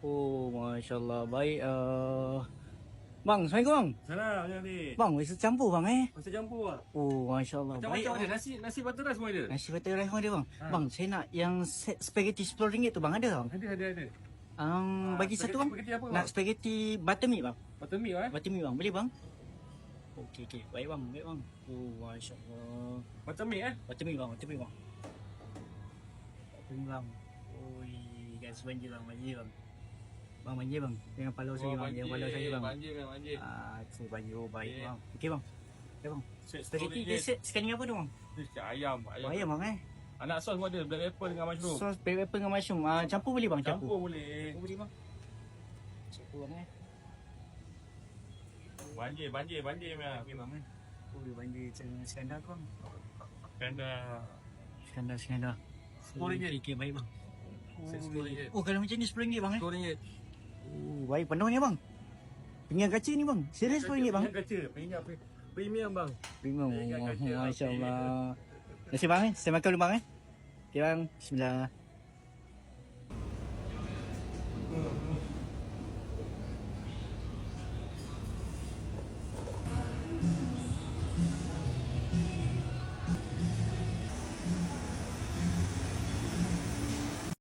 Oh, Masya Allah. Baik. Bang, Assalamualaikum bang. Salam Jadi. Bang, nasi campur bang Masa campur lah. Oh, Masya Allah. Baik. Macam-macam ada. Nasi butter rice semua ada. Nasi butter rice pun ada bang. Ha. Bang, saya nak yang set spaghetti RM10 tu bang, ada bang? Ada. Bagi satu bang. Spaghetti apa bang? Nak spaghetti buttermilk bang. Buttermilk Buttermilk bang, boleh bang? Okey. Baik bang. Oh, Masya Allah. Buttermilk Buttermilk bang. Buttermilk bang. Oi, guys, banjir bang. Bang, banjir bang. Jangan palau saya bang. Jangan palau saya bang. Banjir. Tu banjir. Oh, baik Okey. bang. Okey bang. Okay bang. Set Spaghetti RM10. dia set sekarang ni apa tu bang? Ayam. Oh, ayam bang Anak sos pun ada. Black pepper dengan mushroom. Sos black pepper dengan mushroom. Campur boleh bang? Campur boleh. Boleh bang. Campur bang Banjir memang. Okey bang Oh, dia banjir skandar tu bang. Skandar. Skandar. RM10. Okey, baik bang. Set RM10. Oh, kalau macam ni RM10 bang RM10. Oh, baik penuh ni bang. Pinggan kaca ni bang. Serius RM10 bang? Pinggan kaca. Pinggan premium bang. Premium. Pinggan kaca. Masya Allah. Terima kasih bang Saya makan dulu bang Okey bang. Bismillah.